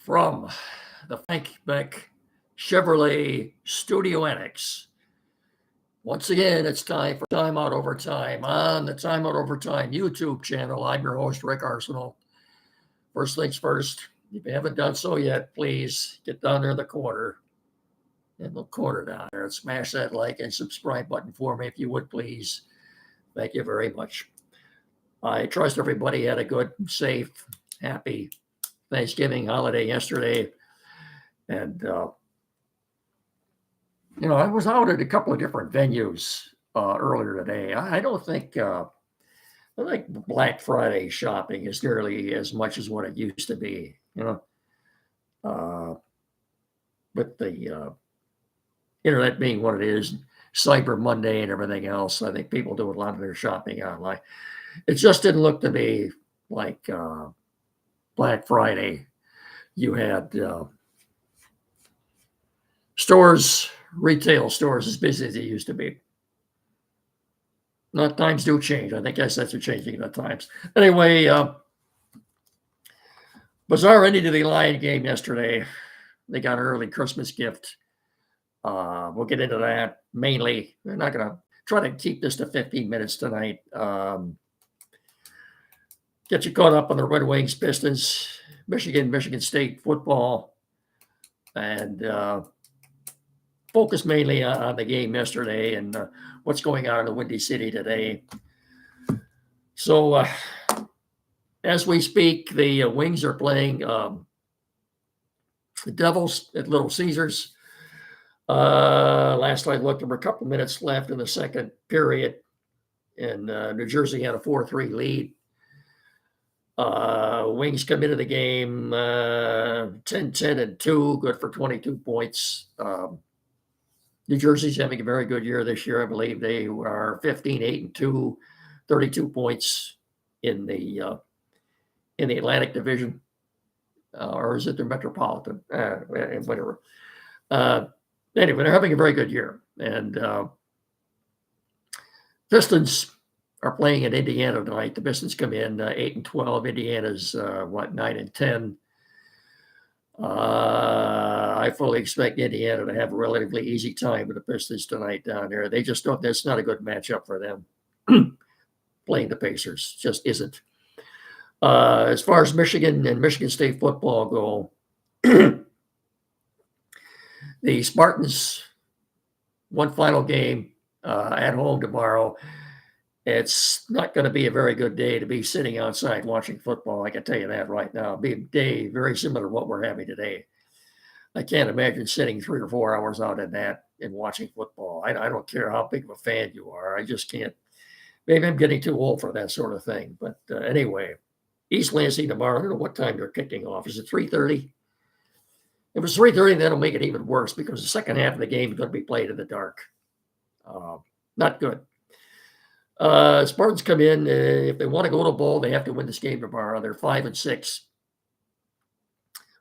From the Frank Beck Chevrolet Studio Annex. Once again, it's time for Time Out Overtime on the Time Out Overtime YouTube channel. I'm your host, Rick Arsenal. First things first, if you haven't done so yet, please get down there in the corner, in the corner down there, and smash that like and subscribe button for me if you would, please. Thank you very much. I trust everybody had a good, safe, happy Thanksgiving holiday yesterday. And, I was out at a couple of different venues earlier today. I don't think Black Friday shopping is nearly as much as what it used to be, with the internet being what it is, Cyber Monday and everything else. I think people do a lot of their shopping online. It just didn't look to me like Black Friday. You had retail stores as busy as they used to be. Not times do change. I guess that's changing at times. Anyway, bizarre ending to the Lion game yesterday. They got an early Christmas gift. We'll get into that mainly. We're not going to try to keep this to 15 minutes tonight. Get you caught up on the Red Wings, Pistons, Michigan State football, and focus mainly on the game yesterday and what's going on in the Windy City today. So as we speak, the Wings are playing the Devils at Little Caesars. Last I looked, there were a couple minutes left in the second period, and New Jersey had a 4-3 lead. Wings come into the game 10-10-2, good for 22 points. New Jersey's having a very good year this year. I believe they are 15-8-2, 32 points in the Atlantic Division, or is it the Metropolitan? Whatever. Anyway, they're having a very good year, and Pistons are playing in Indiana tonight. The Pistons come in 8-12. Indiana's 9-10. I fully expect Indiana to have a relatively easy time with the Pistons tonight down there. They just don't. That's not a good matchup for them. Playing the Pacers just isn't. As far as Michigan and Michigan State football go, the Spartans, one final game at home tomorrow. It's not going to be a very good day to be sitting outside watching football. I can tell you that right now. It'll be a day very similar to what we're having today. I can't imagine sitting 3 or 4 hours out in that and watching football. I don't care how big of a fan you are. I just can't. Maybe I'm getting too old for that sort of thing. But anyway, East Lansing tomorrow. I don't know what time they're kicking off. Is it 3:30? If it's 3:30, that'll make it even worse because the second half of the game is going to be played in the dark. Not good. Spartans come in. If they want to go to a bowl, they have to win this game tomorrow. They're 5-6.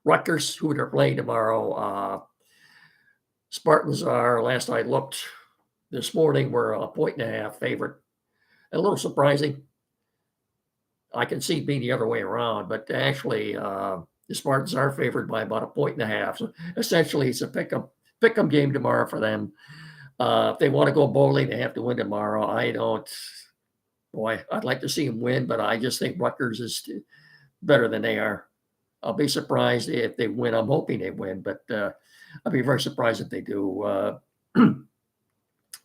Rutgers, who they're playing tomorrow, Spartans are, last I looked this morning, were a 1.5 favorite. A little surprising. I can see it being the other way around, but actually the Spartans are favored by about 1.5. So essentially it's a pick 'em game tomorrow for them. If they want to go bowling, they have to win tomorrow. I'd like to see them win, but I just think Rutgers is better than they are. I'll be surprised if they win. I'm hoping they win, but I'll be very surprised if they do.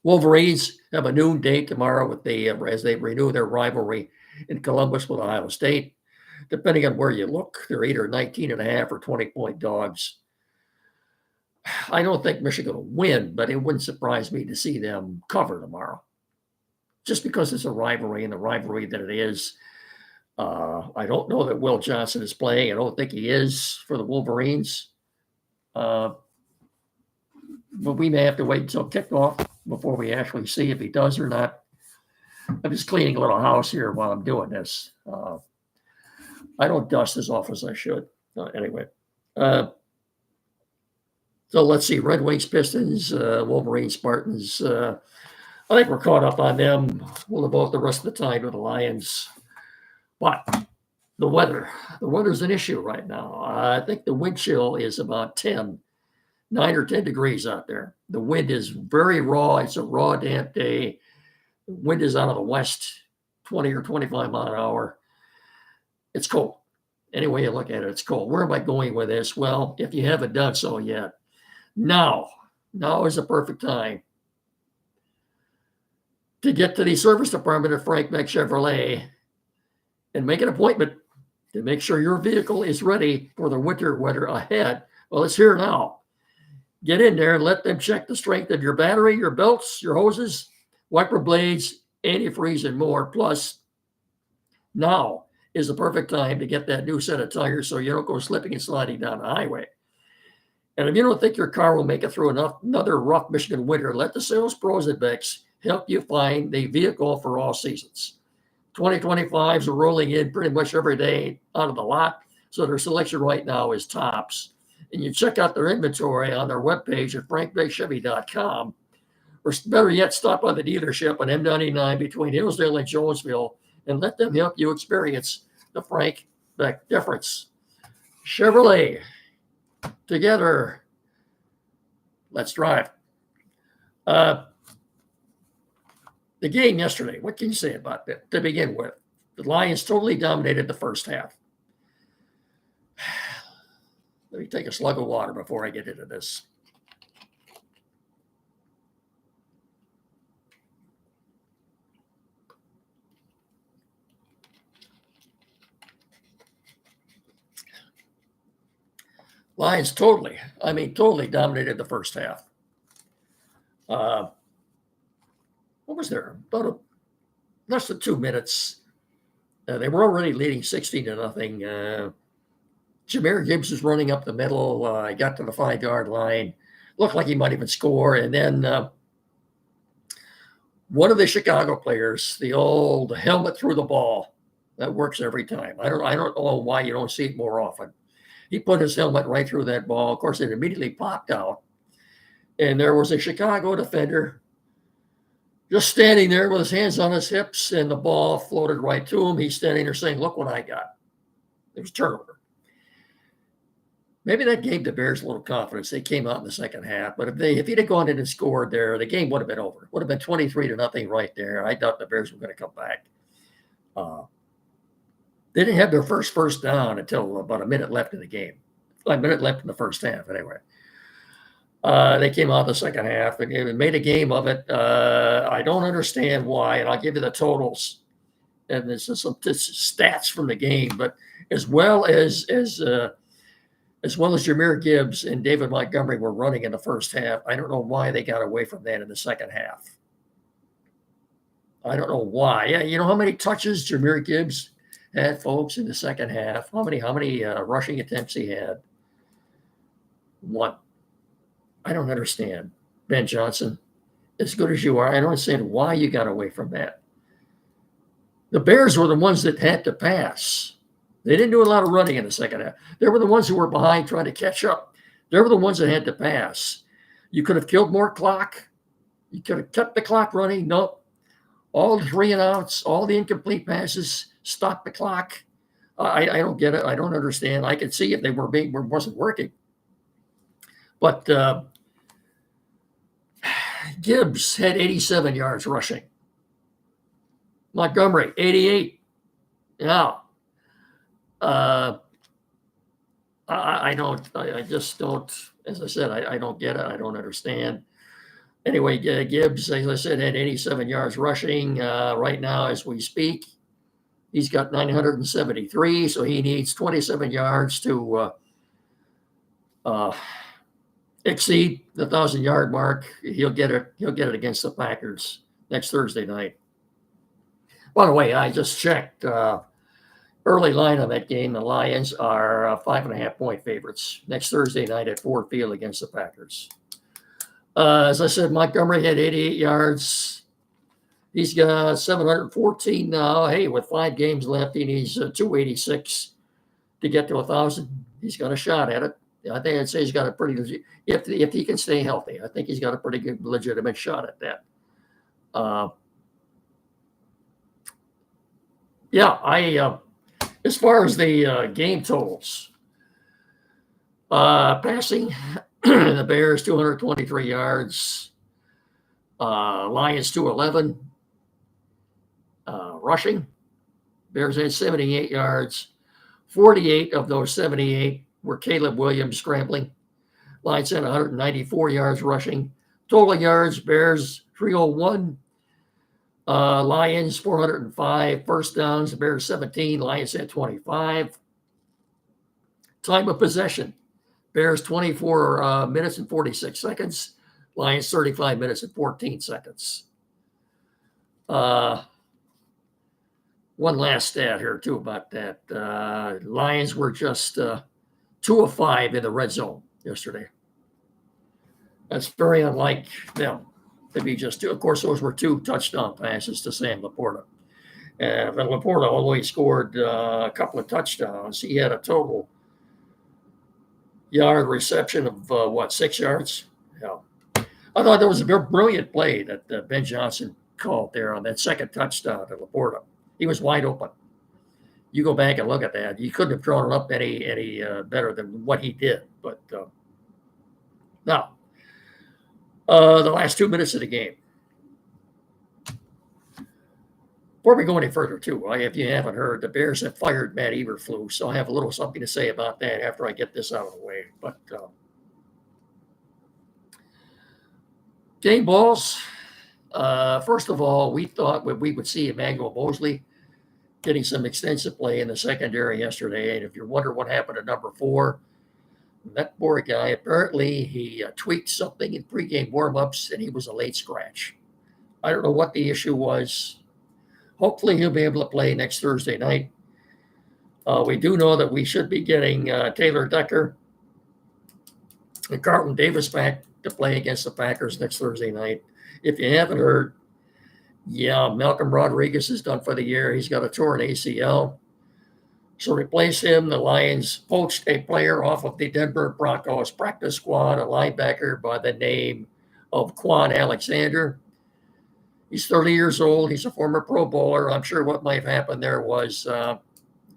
Wolverines have a noon date tomorrow as they renew their rivalry in Columbus with Ohio State. Depending on where you look, they're either 19.5 or 20-point dogs. I don't think Michigan will win, but it wouldn't surprise me to see them cover tomorrow. Just because it's a rivalry and the rivalry that it is. I don't know that Will Johnson is playing. I don't think he is for the Wolverines. But we may have to wait until kickoff before we actually see if he does or not. I'm just cleaning a little house here while I'm doing this. I don't dust as often as I should. Anyway. So let's see, Red Wings, Pistons, Wolverines, Spartans. I think we're caught up on them. We'll devote the rest of the time to the Lions. But The weather. The weather's an issue right now. I think the wind chill is about 10, 9 or 10 degrees out there. The wind is very raw. It's a raw, damp day. The wind is out of the west, 20 or 25 mile an hour. It's cold. Any way you look at it, it's cold. Where am I going with this? Well, if you haven't done so yet, now is the perfect time to get to the service department at Frank Beck Chevrolet and make an appointment to make sure your vehicle is ready for the winter weather ahead. Well, it's here now. Get in there and let them check the strength of your battery, your belts, your hoses, wiper blades, antifreeze, and more. Plus, now is the perfect time to get that new set of tires so you don't go slipping and sliding down the highway. And if you don't think your car will make it through another rough Michigan winter, let the sales pros at Beck's help you find the vehicle for all seasons. 2025s are rolling in pretty much every day out of the lot, so their selection right now is tops. And you check out their inventory on their webpage at frankbeckchevy.com, or better yet, stop by the dealership on M99 between Hillsdale and Jonesville and let them help you experience the Frank Beck difference. Chevrolet, together, let's drive. The game yesterday, what can you say about that to begin with? The Lions totally dominated the first half. Let me take a slug of water before I get into this. Lions totally dominated the first half. What was there? About less than 2 minutes. They were already leading 16-0. Jahmyr Gibbs was running up the middle. He got to the 5-yard line. Looked like he might even score. And then one of the Chicago players, the old helmet through the ball, that works every time. I don't know why you don't see it more often. He put his helmet right through that ball. Of course, it immediately popped out. And there was a Chicago defender just standing there with his hands on his hips, and the ball floated right to him. He's standing there saying, "Look what I got." It was turnover. Maybe that gave the Bears a little confidence. They came out in the second half. But if he'd have gone in and scored there, the game would have been over. It would have been 23-0 right there. I thought the Bears were going to come back. They didn't have their first down until about a minute left in the game. A minute left in the first half, anyway. They came out the second half and made a game of it. I don't understand why, and I'll give you the totals. And this is some stats from the game, but as well as Jahmyr Gibbs and David Montgomery were running in the first half, I don't know why they got away from that in the second half. I don't know why. Yeah, you know how many touches Jahmyr Gibbs had, folks, in the second half? How many rushing attempts he had? 1. I don't understand. Ben Johnson, as good as you are, I don't understand why you got away from that. The Bears were the ones that had to pass. They didn't do a lot of running in the second half. They were the ones who were behind trying to catch up. They were the ones that had to pass. You could have killed more clock. You could have kept the clock running. Nope. All the 3 and outs, all the incomplete passes, stopped the clock. I don't get it. I don't understand. I could see if they wasn't working. But Gibbs had 87 yards rushing. Montgomery, 88. Yeah. I just don't, as I said, I don't get it. I don't understand. Anyway, Gibbs, as I said, had 87 yards rushing. Right now, as we speak, he's got 973, so he needs 27 yards to exceed the 1,000-yard mark. He'll get it against the Packers next Thursday night. By the way, I just checked early line on that game. The Lions are 5.5-point favorites next Thursday night at Ford Field against the Packers. As I said, Montgomery had 88 yards. He's got 714 now. Hey, with 5 games left, he needs 286 to get to 1,000. He's got a shot at it. I think I'd say he's got a pretty legit, if he can stay healthy, I think he's got a pretty good legitimate shot at that. As far as the game totals, passing, the Bears 223 yards, Lions 211. Rushing, Bears had 78 yards. 48 of those 78 were Caleb Williams scrambling. Lions had 194 yards rushing. Total yards, Bears 301. Lions 405. First downs, Bears 17. Lions had 25. Time of possession, Bears 24 minutes and 46 seconds. Lions 35 minutes and 14 seconds. One last stat here, too, about that. Lions were just 2 of 5 in the red zone yesterday. That's very unlike them to be just 2. Of course, those were 2 touchdown passes to Sam Laporta. And Laporta, although he scored a couple of touchdowns, he had a total yard reception of 6 yards? Yeah. I thought that was a very brilliant play that Ben Johnson called there on that second touchdown to Laporta. He was wide open. You go back and look at that. You couldn't have drawn it up any better than what he did. But now, the last 2 minutes of the game. Before we go any further, too, if you haven't heard, the Bears have fired Matt Eberflus, so I have a little something to say about that after I get this out of the way. But game balls. First of all, we thought we would see Emmanuel Mosley getting some extensive play in the secondary yesterday. And if you wonder what happened to number 4, that poor guy, apparently he tweaked something in pregame warmups and he was a late scratch. I don't know what the issue was. Hopefully he'll be able to play next Thursday night. We do know that we should be getting Taylor Decker and Carlton Davis back to play against the Packers next Thursday night. If you haven't heard, Malcolm Rodriguez is done for the year. He's got a torn ACL. So replace him. The Lions poached a player off of the Denver Broncos practice squad, a linebacker by the name of Quan Alexander. He's 30 years old. He's a former Pro Bowler. I'm sure what might have happened there was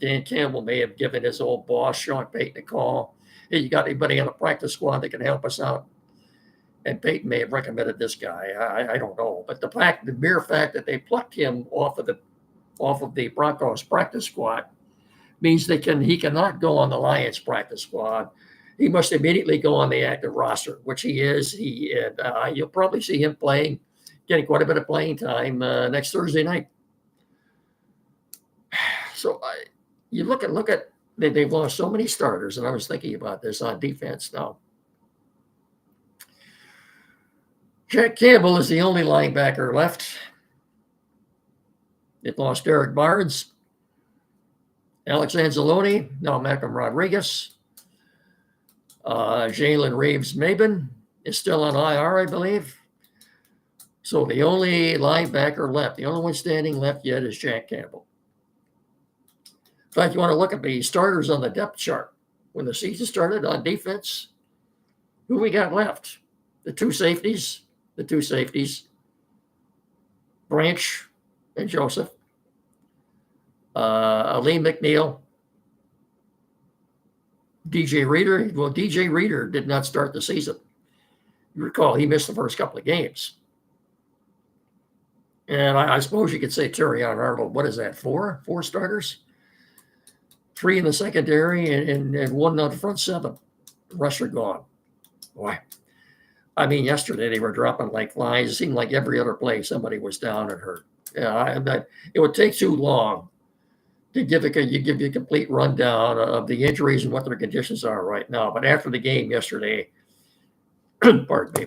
Dan Campbell may have given his old boss, Sean Payton, a call. Hey, you got anybody on the practice squad that can help us out? And Payton may have recommended this guy. I don't know. But the mere fact that they plucked him off of the Broncos practice squad means he cannot go on the Lions practice squad. He must immediately go on the active roster, which he is. You'll probably see him getting quite a bit of playing time next Thursday night. So you look at they've lost so many starters, and I was thinking about this on defense now. Jack Campbell is the only linebacker left. They've lost Derek Barnes, Alex Anzalone, now Malcolm Rodriguez. Jalen Reeves-Maybin is still on IR, I believe. So the only linebacker left, the only one standing left yet is Jack Campbell. In fact, you want to look at the starters on the depth chart. When the season started on defense, who we got left? The two safeties, Branch and Joseph. Aleem McNeil. DJ Reader. Well, DJ Reader did not start the season. You recall, he missed the first couple of games. And I suppose you could say Terrion Arnold, what is that, four starters? 3 in the secondary and 1 on the front 7. The rest are gone. Boy. I mean, yesterday they were dropping like flies. It seemed like every other play somebody was down and hurt. It would take too long to give you a complete rundown of the injuries and what their conditions are right now. But after the game yesterday, pardon me,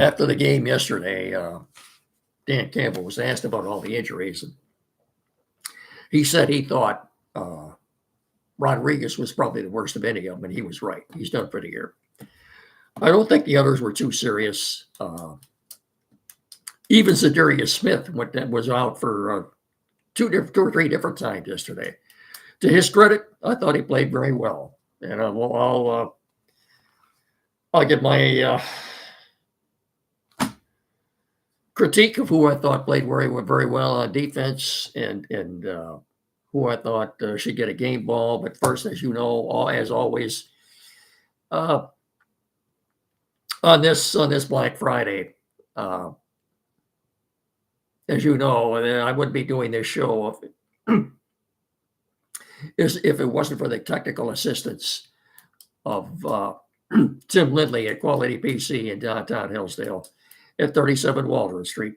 after the game yesterday, Dan Campbell was asked about all the injuries. And he said he thought Rodriguez was probably the worst of any of them, and he was right. He's done for the year. I don't think the others were too serious. Even Zadarius Smith was out for two or three different times yesterday. To his credit, I thought he played very well, and I'll give my critique of who I thought played very well on defense, and who I thought should get a game ball. But first, as you know, as always, on this Black Friday, as you know, I wouldn't be doing this show if it wasn't for the technical assistance of Tim Lindley at Quality PC in downtown Hillsdale at 37 Waldron Street.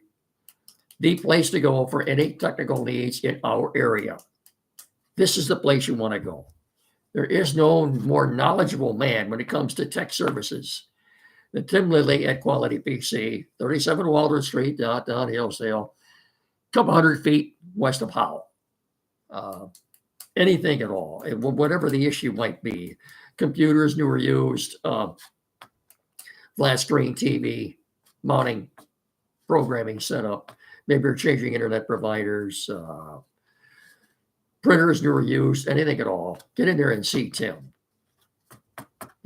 The place to go for any technical needs in our area. This is the place you want to go. There is no more knowledgeable man when it comes to tech services than Tim Lindley at Quality PC, 37 Waldron Street, downtown Hillsdale, a couple hundred feet west of Howell. Anything at all, whatever the issue might be. Computers, new or used, flat screen TV, mounting, programming setup. Maybe you're changing internet providers, printers, new or used, anything at all. Get in there and see Tim.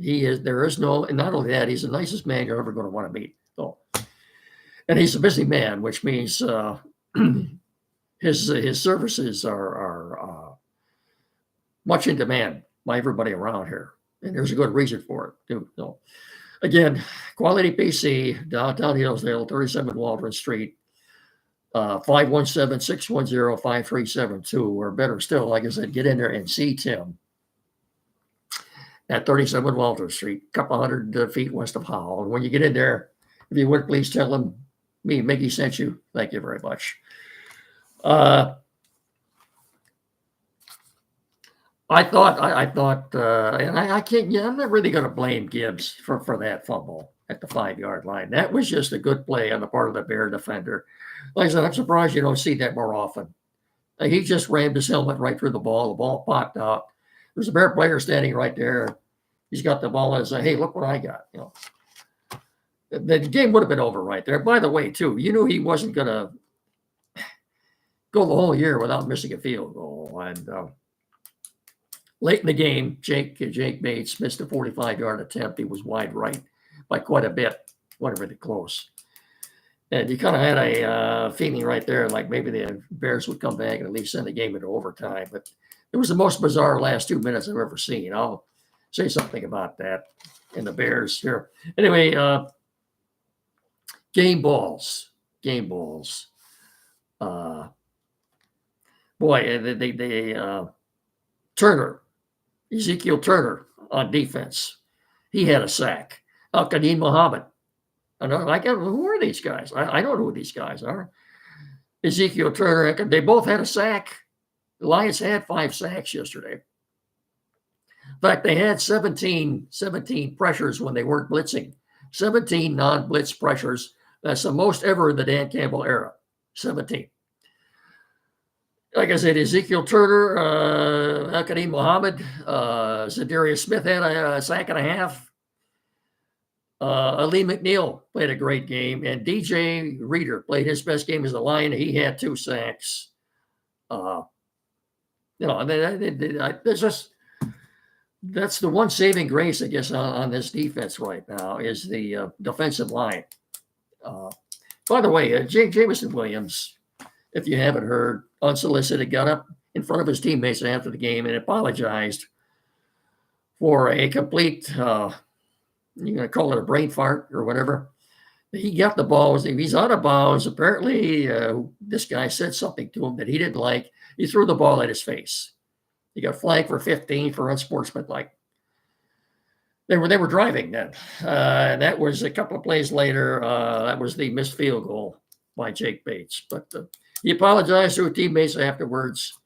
There is no, and not only that, he's the nicest man you're ever going to want to meet. Oh. And he's a busy man, which means his services are much in demand by everybody around here. And there's a good reason for it, too. So, again, Quality PC, downtown Hillsdale, 37 Waldron Street, 517-610-5372. Or better still, like I said, get in there and see Tim at 37 Waldron Street, a couple hundred feet west of Howell. And when you get in there, if you would, please tell him Mickey sent you. Thank you very much. I thought, and I can't. Yeah, I'm not really going to blame Gibbs for that fumble at the 5-yard line. That was just a good play on the part of the Bear defender. Like I said, I'm surprised you don't see that more often. He just rammed his helmet right through the ball. The ball popped out. There's a Bear player standing right there. He's got the ball and said, "Hey, look what I got." You know, the game would have been over right there. By the way, too, you knew he wasn't going to go the whole year without missing a field goal. And late in the game, Jake Bates missed a 45-yard attempt. He was wide right by quite a bit, whatever close. And you kind of had a feeling right there like maybe the Bears would come back and at least send the game into overtime. But it was the most bizarre last 2 minutes I've ever seen. I'll say something about that in the Bears here. Anyway, game balls. Turner, Ezekiel Turner on defense. He had a sack. Al-Qadim Muhammad. Who are these guys? I don't know who these guys are. Ezekiel Turner, they both had a sack. The Lions had 5 sacks yesterday. In fact, they had 17 pressures when they weren't blitzing. 17 non-blitz pressures. That's the most ever in the Dan Campbell era. 17. Like I said, Ezekiel Turner, Al-Qadim Muhammad, Zadarius Smith had a sack and a half. Ali McNeil played a great game, and DJ Reader played his best game as a Lion. He had 2 sacks. That's the one saving grace, I guess, on this defense right now is the defensive line. By the way, Jameson Williams, if you haven't heard, unsolicited, got up in front of his teammates after the game and apologized for a complete, you're going to call it a brain fart or whatever. He got the ball. He's out of bounds. Apparently, this guy said something to him that he didn't like. He threw the ball at his face. He got flagged for 15 for unsportsmanlike. They were driving then. That was a couple of plays later. That was the missed field goal by Jake Bates. But he apologized to his teammates afterwards.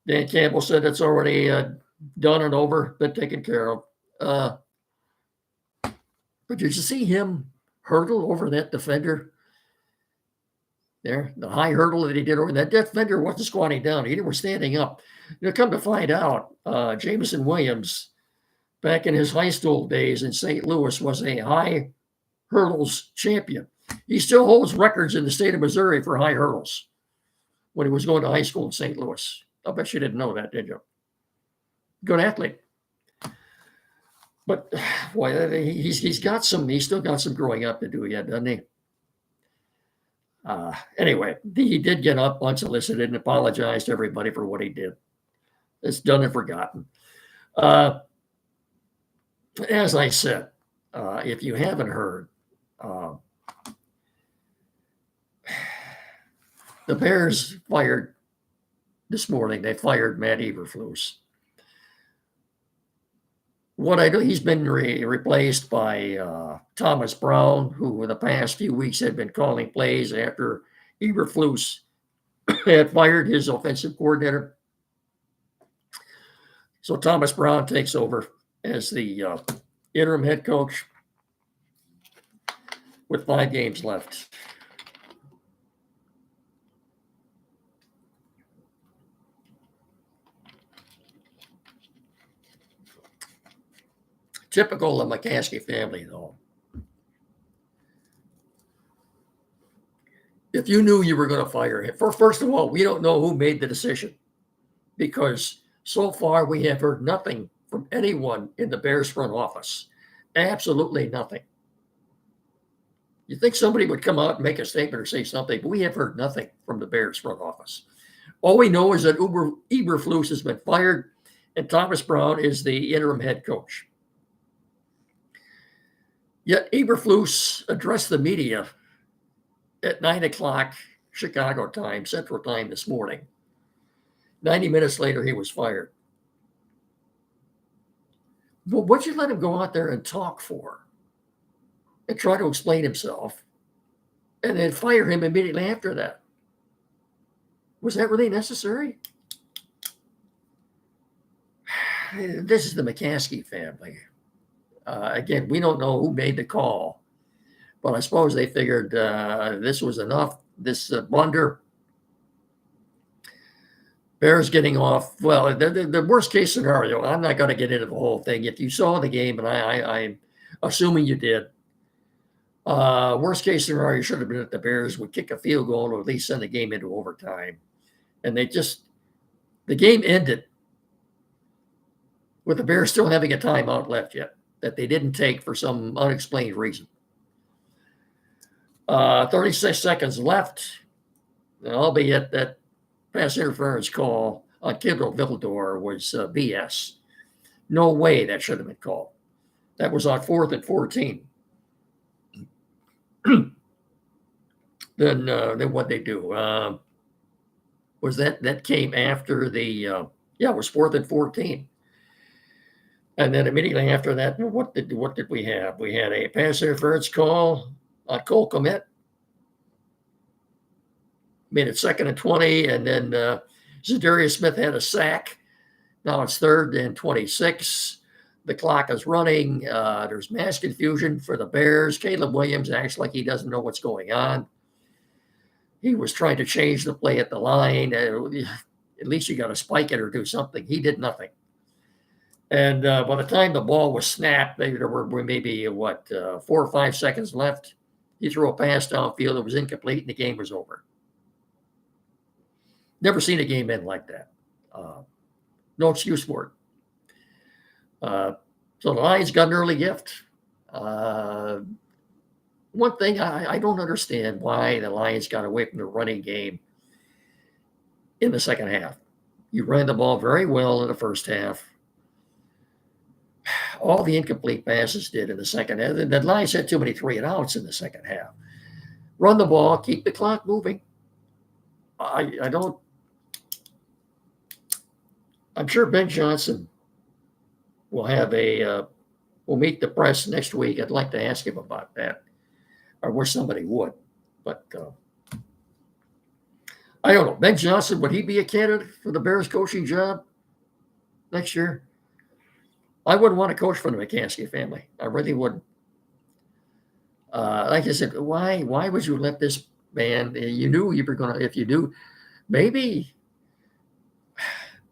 Dan Campbell said it's already done and over, been taken care of. But did you see him hurdle over that defender? There, the high hurdle that he did over that defender wasn't squatting down. He was standing up. Come to find out, Jameson Williams, back in his high school days in St. Louis, was a high hurdles champion. He still holds records in the state of Missouri for high hurdles. when he was going to high school in St. Louis. I bet you didn't know that, did you? Good athlete. But boy, he's still got some growing up to do yet, doesn't he? Anyway, he did get up unsolicited and apologized to everybody for what he did. It's done and forgotten. As I said, if you haven't heard, the Bears fired this morning. They fired Matt Eberflus. What I do, he's been replaced by Thomas Brown, who in the past few weeks had been calling plays after Eberflus had fired his offensive coordinator. So Thomas Brown takes over as the interim head coach with 5 games left. Typical of McCaskey family, though. If you knew you were going to fire him, first of all, we don't know who made the decision, because so far we have heard nothing from anyone in the Bears front office. Absolutely nothing. You think somebody would come out and make a statement or say something, but we have heard nothing from the Bears front office. All we know is that Eberflus has been fired and Thomas Brown is the interim head coach. Yet Eberflus addressed the media at 9 o'clock Chicago time, Central Time this morning. 90 minutes later, he was fired. Well, what'd you let him go out there and talk for? And try to explain himself and then fire him immediately after that? Was that really necessary? This is the McCaskey family. Again, we don't know who made the call, but I suppose they figured this was enough, this blunder. Bears getting off. Well, the worst case scenario, I'm not going to get into the whole thing. If you saw the game, and I'm assuming you did, worst case scenario should have been that the Bears would kick a field goal or at least send the game into overtime. And the game ended with the Bears still having a timeout left yet that they didn't take for some unexplained reason. 36 seconds left, albeit that pass interference call on Kindle Vildor was BS. No way that should have been called. That was on 4th and 14. Then what they do? Was that came after the it was 4th and 14. And then immediately after that, what did we have? We had a pass interference call on Cole Kmet. Made it 2nd and 20, and then Zadarius Smith had a sack. Now it's 3rd and 26. The clock is running. There's mass confusion for the Bears. Caleb Williams acts like he doesn't know what's going on. He was trying to change the play at the line. At least you got to spike it or do something. He did nothing. And by the time the ball was snapped, there were maybe 4 or 5 seconds left. He threw a pass downfield. It was incomplete, and the game was over. Never seen a game end like that. No excuse for it. So the Lions got an early gift. One thing I don't understand why the Lions got away from the running game in the second half. You ran the ball very well in the first half. All the incomplete passes did in the second half. The Lions had too many 3-and-outs in the second half. Run the ball, keep the clock moving. I'm sure Ben Johnson will meet the press next week. I'd like to ask him about that. I wish somebody would, but I don't know. Ben Johnson, would he be a candidate for the Bears coaching job next year? I wouldn't want to coach for the McCaskey family. I really wouldn't. Like I said, why would you let this man? You knew you were going to. If you do, maybe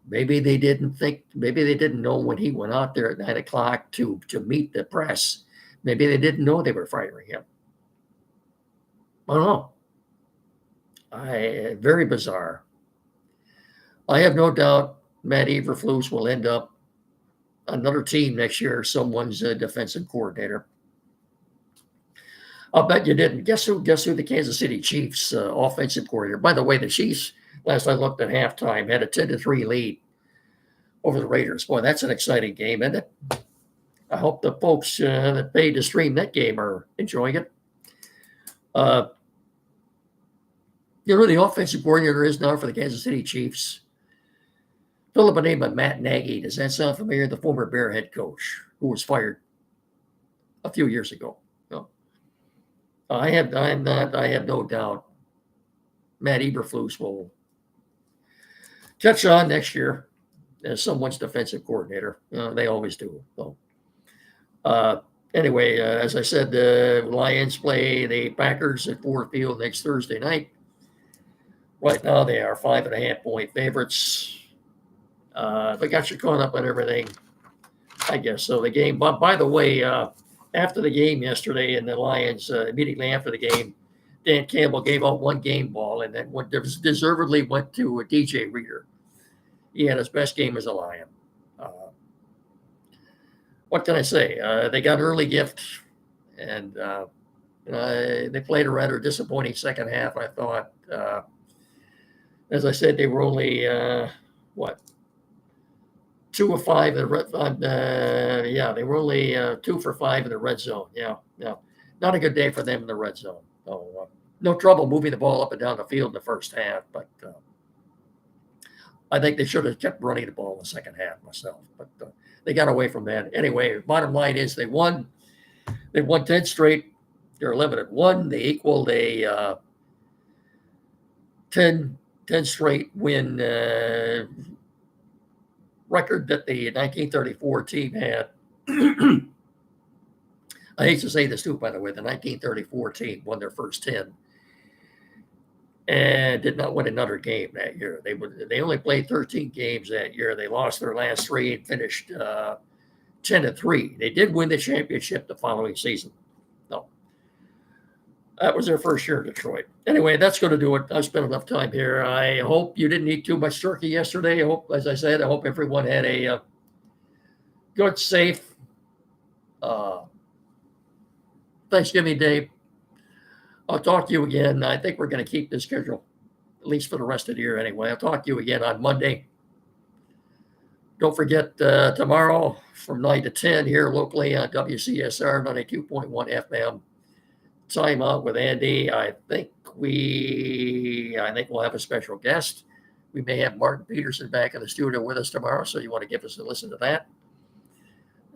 they didn't think. Maybe they didn't know when he went out there at 9 o'clock to meet the press. Maybe they didn't know they were firing him. I don't know. Very bizarre. I have no doubt Matt Eberflus will end up another team next year, someone's defensive coordinator. I'll bet you didn't. Guess who? Guess who? The Kansas City Chiefs offensive coordinator. By the way, the Chiefs, last I looked at halftime, had a 10-3 lead over the Raiders. Boy, that's an exciting game, isn't it? I hope the folks that paid to stream that game are enjoying it. You know who the offensive coordinator is now for the Kansas City Chiefs? Fill up a name of Matt Nagy. Does that sound familiar? The former Bear head coach who was fired a few years ago. No. I have no doubt Matt Eberflus will catch on next year as someone's defensive coordinator. They always do. So, anyway, as I said, the Lions play the Packers at Ford Field next Thursday night. Right now, they are 5.5-point favorites. They got you caught up on everything, I guess. So the game, but by the way, after the game yesterday, and the Lions immediately after the game, Dan Campbell gave out one game ball, and then deservedly went to DJ Reader. He had his best game as a Lion. What can I say? They got an early gift, and they played a rather disappointing second half, I thought. As I said, they were only, 2 of 5 in the red. They were only 2 for 5 in the red zone. Yeah, not a good day for them in the red zone. So, no trouble moving the ball up and down the field in the first half, but I think they should have kept running the ball in the second half myself. But they got away from that. Anyway, bottom line is they won. They won 10 straight. They're 11-1. They equaled a 10 straight win record that the 1934 team had. I hate to say this too, by the way, the 1934 team won their first 10 and did not win another game that year. They only played 13 games that year. They lost their last 3 and finished 10-3. They did win the championship the following season. No, that was their first year in Detroit. Anyway, that's going to do it. I've spent enough time here. I hope you didn't eat too much turkey yesterday. I hope, as I said, I hope everyone had a good, safe Thanksgiving Day. I'll talk to you again. I think we're going to keep this schedule, at least for the rest of the year anyway. I'll talk to you again on Monday. Don't forget tomorrow from 9 to 10 here locally on WCSR 92.1 FM. Time out with Andy. I think we'll have a special guest. We may have Martin Peterson back in the studio with us tomorrow, so you want to give us a listen to that.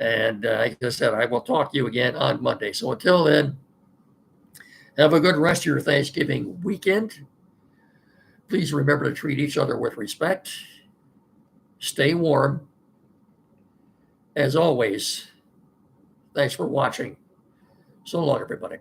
And like I said, I will talk to you again on Monday. So until then, have a good rest of your Thanksgiving weekend. Please remember to treat each other with respect. Stay warm. As always, thanks for watching. So long, everybody.